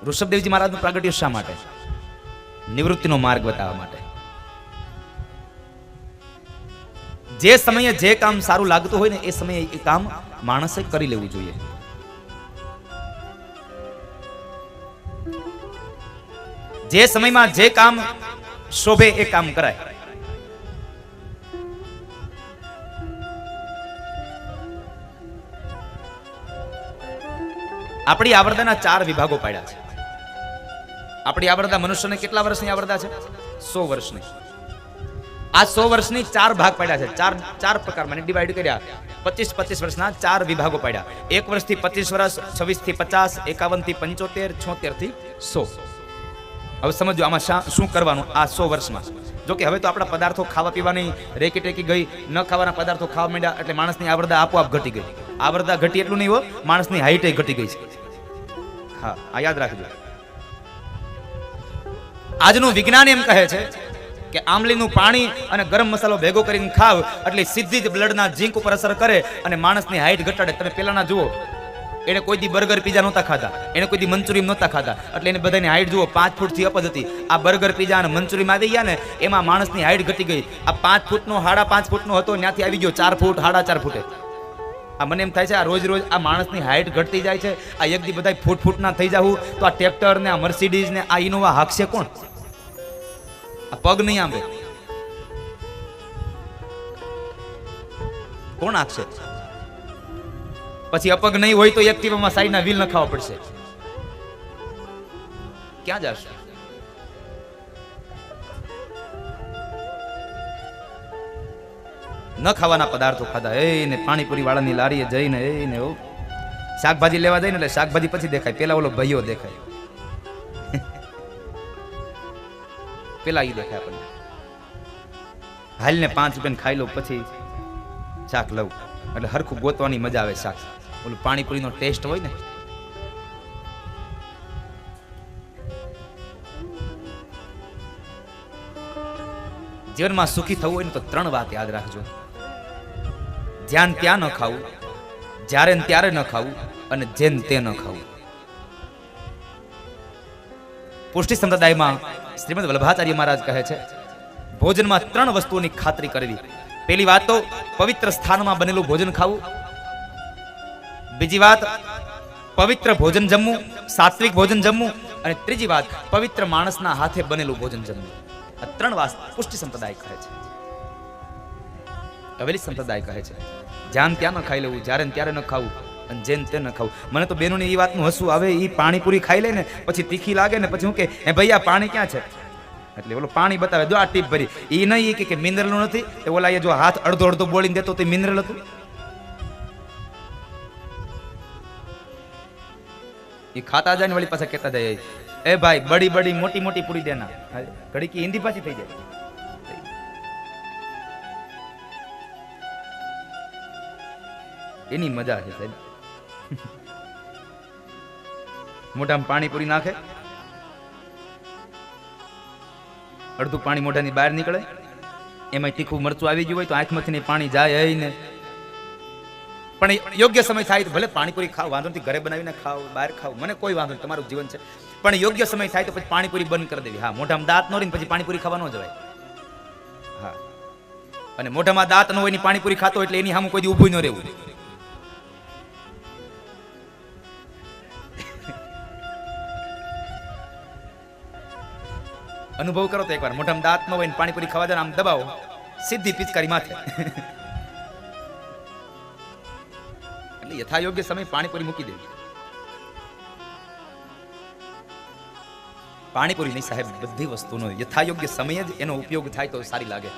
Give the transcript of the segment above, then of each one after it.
ઋષભદેવજી મહારાજનું પ્રાગટ્ય શા માટે? નિવૃત્તિનો માર્ગ બતાવવા માટે. જે સમયે જે કામ સારું લાગતું હોય ને એ સમયે એ કામ માણસે કરી લેવું જોઈએ. જે સમયમાં જે કામ શોભે એ કામ કરાય. આપણી આવરદાના 4 વિભાગો પાડ્યા છે. આપણી આવરદા મનુષ્યને કેટલા વર્ષની આવરદા છે? 100 વર્ષની. આ 100 વર્ષની 4 ભાગ પાડ્યા છે. ચાર પ્રકારમાં ડિવાઈડ કર્યા. 25 વર્ષના 4 વિભાગો પાડ્યા. 1 વર્ષથી 25 વર્ષ, 26 થી 50, 51 થી 75, 76 થી 100. હવે સમજો આમાં શું કરવાનું આ 100 વર્ષમાં. જો કે હવે તો આપણા પદાર્થો ખાવા પીવાની રેકી ટેકી ગઈ, ન ખાવાના પદાર્થો ખાવા માંડ્યા એટલે માણસની આવરદા આપોઆપ ઘટી ગઈ. આવરદા ઘટી એટલું નહીં હો, માણસની હાઈટ ઘટી ગઈ છે. હા, આ યાદ રાખજો. આજનું વિજ્ઞાન એમ કહે છે કે આમલીનું પાણી અને ગરમ મસાલો ભેગો કરીને ખાવ એટલે સીધી જ બ્લડના ઝીંક ઉપર અસર કરે અને માણસની હાઈટ ઘટાડે. તમે પેલાના જુઓ, એને કોઈ દી બર્ગર પીઝા નહોતા ખાતા, એને કોઈ દી મંચુરિયન નહોતા ખાતા, એટલે એને બધાની હાઈટ જુઓ 5 ફૂટથી અપ જ હતી. આ બર્ગર પીઝા અને મંચુરિયન આવી ગયા ને એમાં માણસની હાઈટ ઘટી ગઈ. આ 5 ફૂટનો 5.5 ફૂટનો હતો, ત્યાંથી આવી ગયો 4 ફૂટ 4.5 ફૂટે. આ મને એમ થાય છે આ રોજ આ માણસની હાઈટ ઘટતી જાય છે. આ એક દી બધા ફૂટના થઈ જાવું તો આ ટ્રેક્ટર ને આ મર્સિડીઝ ને આ ઇનોવા હાંકશે કોણ? આ પગ નહીં આંબે કોણ હાંકશે? પછી અપગ નહીં હોય તો એક્ટિવામાં સાઈડના વ્હીલ નખાવા પડશે. ક્યાં જશે? ન ખાવાના પદાર્થો ખાધા. એને પાણીપુરી વાળાની લારીએ જઈને એને શાકભાજી લેવા જાય ને એટલે શાકભાજી પછી દેખાય, પેલા ઓલો ભાઈઓ દેખાય. પેલા ઈ દેખાય આપણને. હાલ ને 5 રૂપિયા ખાઈ લઉં પછી શાક લઉં એટલે હરખું ગોતવાની મજા આવે. શાક ઓલું પાણીપુરીનો ટેસ્ટ હોય ને. જીવનમાં સુખી થવું હોય ને તો 3 વાત યાદ રાખજો. જ્યાં ત્યાં ન ખાવું, જ્યારે ત્યારે ન ખાવું અને જેન તે ન ખાવું. પુષ્ટિ સંપ્રદાયમાં શ્રીમદ વલ્લભાચાર્ય મહારાજ કહે છે ભોજનમાં 3 વસ્તુઓની ખાતરી કરવી. પહેલી વાત તો પવિત્ર સ્થાનમાં બનેલું ભોજન ખાવું. બીજી વાત પવિત્ર ભોજન જમવું, સાત્વિક ભોજન જમવું. અને ત્રીજી વાત પવિત્ર માણસના હાથે બનેલું ભોજન જમવું. આ 3 વાત પુષ્ટિ સંપ્રદાય કહે છે. હવેલી સંપ્રદાય કહે છે જ્યાં ત્યાં ન ખાઈ લેવું, જ્યારે ત્યારે ન ખાવું અને જેન તે ન ખાવું. મને તો બેનોને એ વાતનું હસવું આવે. એ પાણીપુરી ખાઈ લે ને પછી તીખી લાગે ને પછી હું કે હે ભાઈ આ પાણી ક્યાં છે? એટલે ઓલો પાણી બતાવે, જો આ ટીપ ભરી. એ નહીં કે મિનરલ નથી. એ ઓલા એ જો હાથ અડધો બોલીને દેતો તે મિનરલ હતું. એ ખાતા જાય ને વળી પાછા કહેતા જાય એ ભાઈ બડી બડી મોટી મોટી પૂરી દેના. ઘડી કી હિન્દી પાછી થઈ જાય. એની મજા છે સાહેબ. મોઢામાં પાણીપુરી નાખે, અડધું પાણી મોઢાની બહાર નીકળે, એમાં તીખું મરચું આવી ગયું હોય તો આંખમાંથી પાણી જાય ને. પણ યોગ્ય સમય થાય તો ભલે પાણીપુરી ખાવ, વાંધો નથી, ઘરે બનાવીને ખાવ, બહાર ખાવ, મને કોઈ વાંધો નહીં, તમારું જીવન છે. પણ યોગ્ય સમય થાય તો પછી પાણીપુરી બંધ કરી દેવી. હા, મોઢામાં દાંત ન રહીને પછી પાણીપુરી ખાવા ન જવાય. હા, અને મોઢામાં દાંત ન હોય ની પાણીપુરી ખાતો એટલે એની સામે કોઈ દી ઊભું ન રહેવું. અનુભવ કરો તો એકવાર, મોઢામાં દાંત ન હોય ને પાણીપુરી ખાવા જાય, આમ દબાવો, સીધી પિચકારી માથે. એટલે યથા યોગ્ય સમય પાણીપુરી મૂકી દેવી. પાણીપુરી નહીં સાહેબ, બધી વસ્તુનો યથા યોગ્ય સમય જ એનો ઉપયોગ થાય તો સારી લાગે.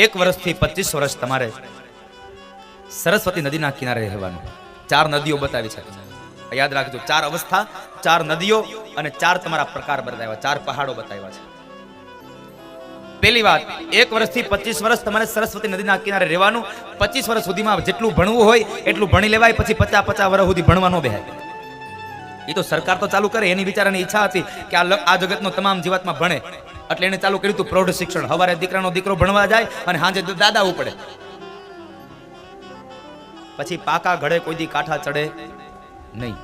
એક વર્ષથી 25 વર્ષ તમારે સરસ્વતી નદીના કિનારે રહેવાનું. 4 નદીઓ બતાવી છે, યાદ રાખજો. 4 અવસ્થા, 4 નદીઓ અને 4 તમારા પ્રકાર બતાવ્યા, 4 પહાડો બતાવ્યા છે. પહેલી વાત, 1 વર્ષથી 25 વર્ષ તમારે સરસ્વતી નદીના કિનારે રહેવાનું. 25 વર્ષ સુધીમાં જેટલું ભણવું હોય એટલું ભણી લેવાય, પછી 50 વર્ષ સુધી ભણવા ન બેહાય. એ તો સરકાર તો ચાલુ કરે, એની વિચારાની ઈચ્છા હતી કે આ જગતનો તમામ જીવાતમાં ભણે, એટલે એને ચાલુ કર્યું હતું પ્રૌઢ શિક્ષણ. સવારે દીકરાનો દીકરો ભણવા જાય અને સાંજે દાદા ઉપડે. પછી પાકા ઘડે કોઈ દી કાંઠા ચડે નહીં.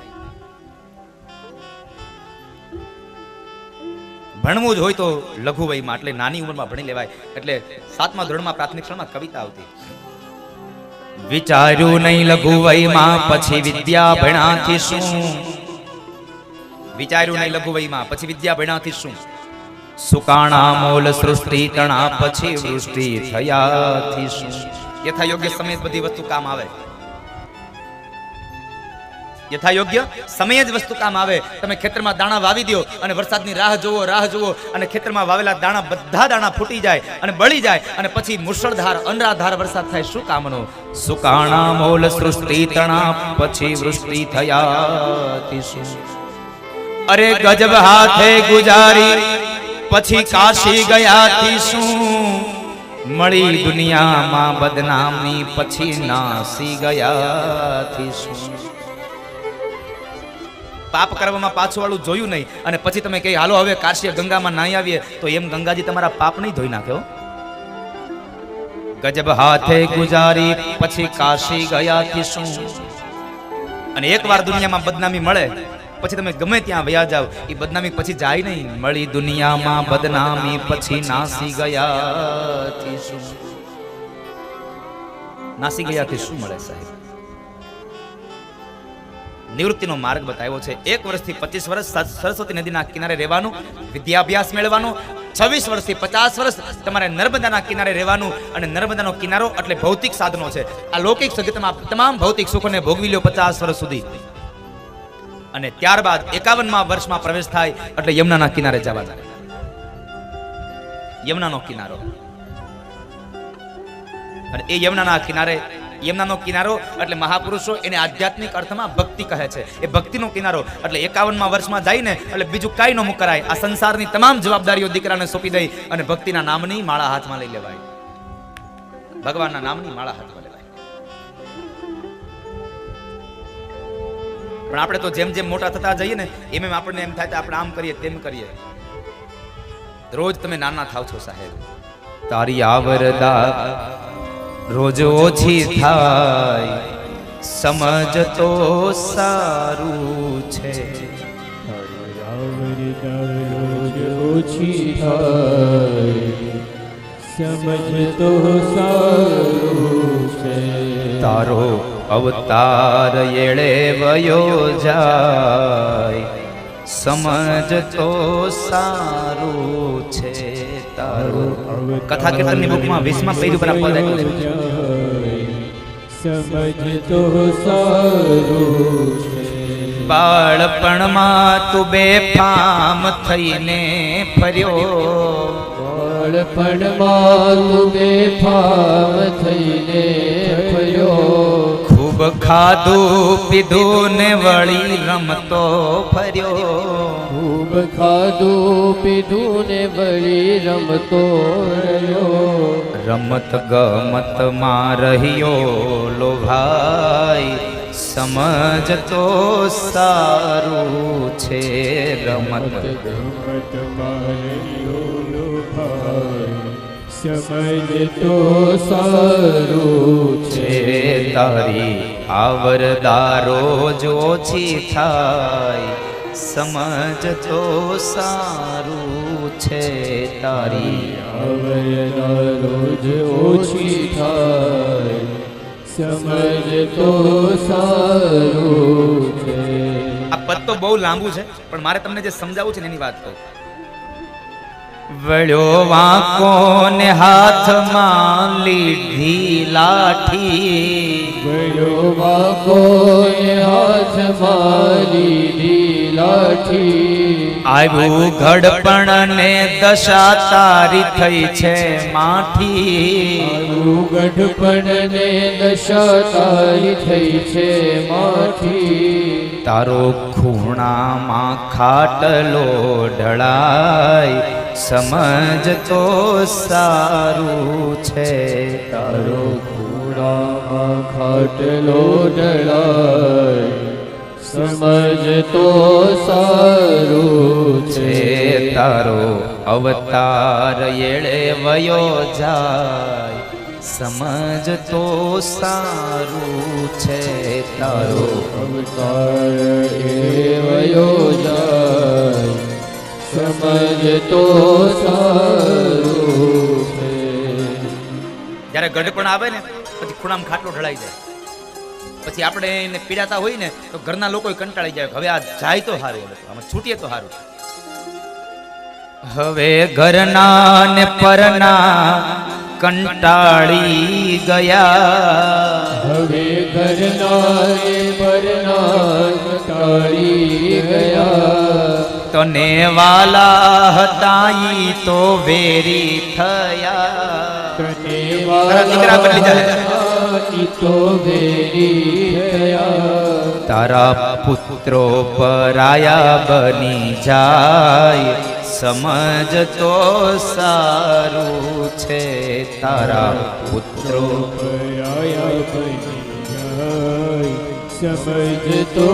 ભણવું જ હોય તો લઘુ વયમાં, એટલે નાની ઉંમરમાં ભણી લેવાય. એટલે 7મા ધોરણમાં પ્રાથમિક શાળામાં કવિતા આવતી, વિચાર્યું નહીં લઘુ વયમાં પછી વિદ્યા ભણાથી શું. વિચાર્યું નહીં લઘુ વયમાં પછી વિદ્યા ભણાથી શું. સુકાણા મોલ સૃષ્ટિ તણા પછી વૃષ્ટિ થયાથી શું. યથા યોગ્ય સમય બધી વસ્તુ કામ આવે. યથા યોગ્ય સમય જ વસ્તુ કામ આવે. તમે ખેતરમાં દાણા વાવી દો અને વરસાદની રાહ જુઓ અને ખેતરમાં વાવેલા દાણા બધા દાણા ફૂટી જાય અને બળી જાય અને પછી મુશળધાર અનરાધાર વરસાદ થાય. શું કામનો. સુકાણા મોલ સૃષ્ટિ તણા પછી વૃષ્ટિ થયાથી શું. અરે ગજબ હાથે ગુજારી પછી કાશી ગયાથી શું. મળી દુનિયામાં બદનામી પછી નાસી ગયાથી શું. પાપ કરવામાં પાછું વાળું જોયું નહીં અને પછી તમે કહી હાલો હવે કાશી ગંગામાં નાહી આવીએ, તો એમ ગંગાજી તમારા પાપ નહીં ધોઈ નાખ્યો. ગજબ હાથે ગુજારી પછી કાશી ગયાથી શું. અને એકવાર દુનિયામાં બદનામી મળે પછી તમે ગમે ત્યાં વયા જાવ, એ બદનામી પછી જાય નહીં. મળી દુનિયામાં બદનામી પછી નાસી ગયાથી શું. નાસી ગયાથી શું મળે સાહેબ. નિવૃત્તિનો માર્ગ બતાવ્યો છે. 1 વર્ષથી 25 વર્ષ સરસ્વતી નદીના કિનારે રહેવાનું, વિદ્યાભ્યાસ મેળવવાનો. 26 વર્ષથી 50 વર્ષ તમારે નર્મદાના કિનારે રહેવાનું. અને નર્મદાનો કિનારો એટલે ભૌતિક સાધનો છે. આ લૌકિક જગતમાં તમામ ભૌતિક સુખોને ભોગવી લો 50 વર્ષ સુધી. અને ત્યારબાદ 51મા વર્ષમાં પ્રવેશ થાય એટલે યમુનાના કિનારે જવા જાય. યમુનાનો કિનારો. અને એ યમુનાનો કિનારો એટલે મહાપુરુષો એને આધ્યાત્મિક અર્થમાં ભક્તિ કહે છે. એ ભક્તિનો કિનારો એટલે 51મા વર્ષમાં જઈને એટલે બીજું કાંઈ ન મુકરાય. આ સંસારની તમામ જવાબદારીઓ દીકરાને સોંપી દઈ અને ભક્તિના નામની માળા હાથમાં લઈ લેવાય. ભગવાનના નામની માળા હાથમાં લેવાય. પણ આપણે તો જેમ જેમ મોટા થતા જઈએ ને એમ એમ આપણને એમ થાય કે આપણે આમ કરીએ તેમ કરીએ. રોજ તમે નાના થાવ છો સાહેબ. તારી આવરદા રોજ ઓછી થાય, સમજ તો સારું છે. રોજ ઓછી થાય, સમજ તો સારું છે. તારો અવતાર એળે વયો જાય, સમજ તો સારું છે. તારો કથા કીર્તનની બુકમાં 20મા પેજ ઉપર આ પદ આપ્યું છે. સમજ તો સારું છે. બાળપણમાં તું બેફામ થઈને ફર્યો. બાળપણમાં તું બેફામ થઈને ફર્યો. ખૂબ ખાધું પીધું ને વળી રમતો ફર્યો. ખૂબ ખાધું પીધું ને વળી રમતો રહ્યો. રમત ગમત માં રહ્યો લોભાઈ, સમજ તો સારું છે. રમત ગમત માં રહ્યો લોભાઈ, સમજ તો સારું છે. તારી આવરદારો જ ઓછી થાય, સમજ તો સારું છે. તારી આવરદારો જ ઓછી થાય, સમજ તો સારું છે. આ પદ તો બહુ લાંબુ છે પણ મારે તમને જે સમજાવવું છે ને એની વાત કહું. વળ્યો વાંકો ને હાથમાં લીધી લાઠી. વળ્યો વાંકો ને હાથમાં લીધી લાઠી. આવ્યું ઘડપણ ને દશા તારી થઈ છે માઠી. આવ્યું ગઢપણ ને દશા તારી થઈ છે માઠી. તારો ખૂણામાં ખાટલો ઢળાય, સમજ તો સારું છે. તારો ખૂણામાં ખાટલો ઢળાય, સમજ તો સારું છે. તારો અવતાર એળે વયો જાય, સમજ તો સારું છે તારો અવતાર એવયો જાય સમજ તો સારું છે. જ્યારે ગઢપણ આવે ને પછી ખૂણામાં ખાટલો ઢળાઈ જાય, પછી આપણે એને પીડાતા હોય ને તો ઘરના લોકો કંટાળી જાય, હવે આ જાય તો સારું, આમાં છૂટીએ તો સારું. હવે ઘરના ને પરના કંટાળી ગયા, હવે ઘરના પરના કંટાળી ગયા, તને વાલા હતા ઈ તો વેરી થયા. તને દીકરા બદલી જાય. ઈ તો વેરી થયા, તારા પુત્રો પરાયા બની જાય, સમજ તો સારું છે તારા પુત્રો. પરાયા બની જાય, સમજ તો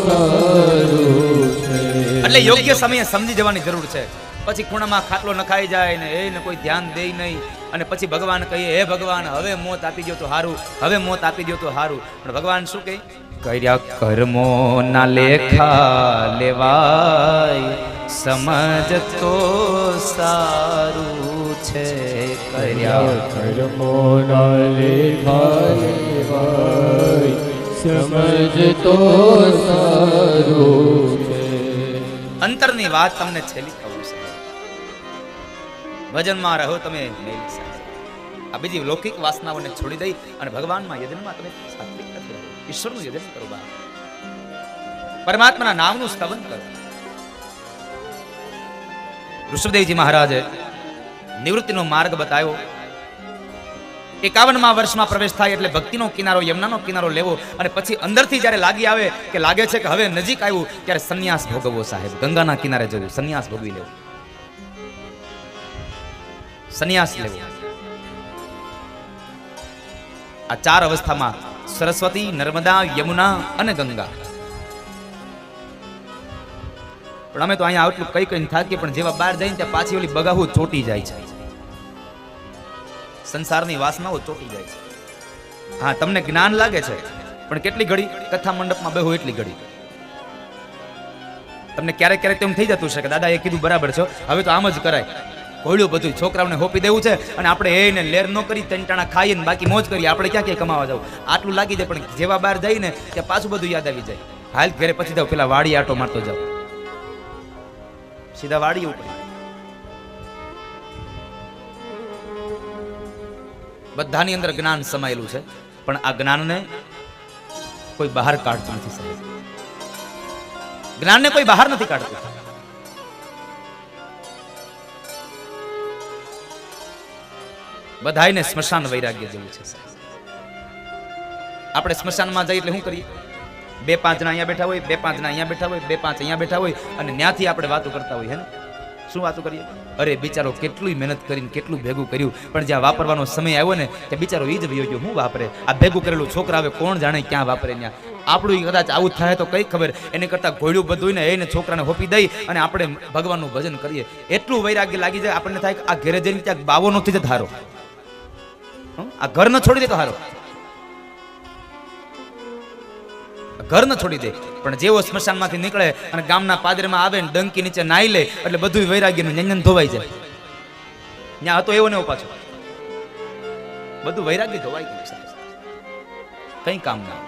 સારું છે. એટલે યોગ્ય સમયે સમજી જવાની જરૂર છે. પછી ખૂણામાં ખાટલો નખાઈ જાય ને એને કોઈ ધ્યાન દે નહીં, અને પછી ભગવાન કહીએ હે ભગવાન હવે મોત આપી દો તો સારું, હવે મોત આપી દો તો સારું. પણ ભગવાન શું કહે? કર્યા કર્મો ના લેખા લેવાય, સમજ તો સારું છે. કર્યા કર્મો ના લેખા લેવાય, સમજ તો સારું છે. અંતરની વાત તમને છેલ્લી કહું છું, ભજનમાં રહો તમે મેલ સાથે. આ બીજી લૌકિક વાસનાઓને છોડી દઈ અને ભગવાનમાં યજનમાં તમે સાત્વિકતાથી રહો, ઈશ્વરનું યજન કરો, બા પરમાત્માના નામનું સ્તવન કરો. ઋષભદેવજી મહારાજે નિવૃત્તિનો માર્ગ બતાવ્યો. 51મા વર્ષમાં પ્રવેશ થાય એટલે ભક્તિનો કિનારો, યમુનાનો કિનારો લેવો, અને પછી અંદરથી જ્યારે લાગી આવે કે લાગે છે કે હવે નજીક આવ્યું, ત્યારે સંન્યાસ ભોગવવો. સાહેબ, ગંગાના કિનારે જવું, સંન્યાસ ભોગવી લેવું, સંન્યાસ લેવો. આ 4 અવસ્થામાં સરસ્વતી, નર્મદા, યમુના અને ગંગા. પણ અમે તો અહીંયા આટલું કઈ કઈ થાકીએ, પણ જેવા બહાર જઈને ત્યાં પાછી ઓલી બગાહુ ચોટી જાય છે, સંસારની વાસનાઓ ચોટી જાય છે. હા, તમને જ્ઞાન લાગે છે, પણ કેટલી ઘડી કથા મંડપમાં બેહો એટલી ઘડી તમને ક્યારેક ક્યારેક તેમ થઈ જતું છે કે દાદા એ કીધું બરાબર છે, હવે તો આમ જ કરાય. કોયડું બધું છોકરાઓને હોપી દેવું છે, અને આપણે એને લેર ન કરી તંટાણા ખાઈએ ને બાકી મોજ કરીએ, આપણે ક્યાં ક્યાં કમાવા જવું, આટલું લાગી જાય. પણ જેવા બહાર જઈને ત્યાં પાછું બધું યાદ આવી જાય. હાલ ઘરે પછી જાવ, પેલા વાડી આટો મારતો જાવ, સીધા વાડી ઉપર. બધાની અંદર જ્ઞાન સમાયેલું છે, પણ આ જ્ઞાનને કોઈ બહાર કાઢતું નથી. સાહેબ, જ્ઞાનને કોઈ બહાર નથી કાઢતું. બધાયને સ્મશાન વૈરાગ્ય જેવું છે. આપણે સ્મશાનમાં જઈએ એટલે શું કરીએ? 2-5 જણા અહીંયા બેઠા હોય, 2-5 જણા અહીંયા બેઠા હોય, 2-5 અહીંયા બેઠા હોય, અને ત્યાંથી આપણે વાતો કરતા હોય. હે ને, શું વાતો કરીએ? અરે બિચારો કેટલું મહેનત કરીને કેટલું ભેગું કર્યું, પણ જ્યાં વાપરવાનો સમય આવ્યો ને ત્યાં બિચારો ઈ જ વયો ગયો. શું વાપરે? આ ભેગું કરેલું છોકરા હવે કોણ જાણે ક્યાં વાપરે. ત્યાં આપણું કદાચ આવું થાય તો કઈ ખબર. એને કરતા ઘોડ્યું બધું ને એને છોકરાને હોપી દઈ અને આપણે ભગવાનનું ભજન કરીએ. એટલું વૈરાગ્ય લાગી જાય, આપણને થાય કે આ ઘરે જઈને ત્યાં બાવો નથી જતો હારો, આ ઘર ન છોડી દે તો હારો, ઘર ન છોડી દે. પણ જેવો સ્મશાનમાંથી નીકળે અને ગામના પાદરમાં આવે ને ડંકી નીચે નાઈ લે એટલે બધું વૈરાગ્યનું નંજન ધોવાઈ જાય. ત્યાં હતો એવો ને એવો પાછો બધું વૈરાગ્ય ધોવાઈ ગયું. કઈ કામ ના.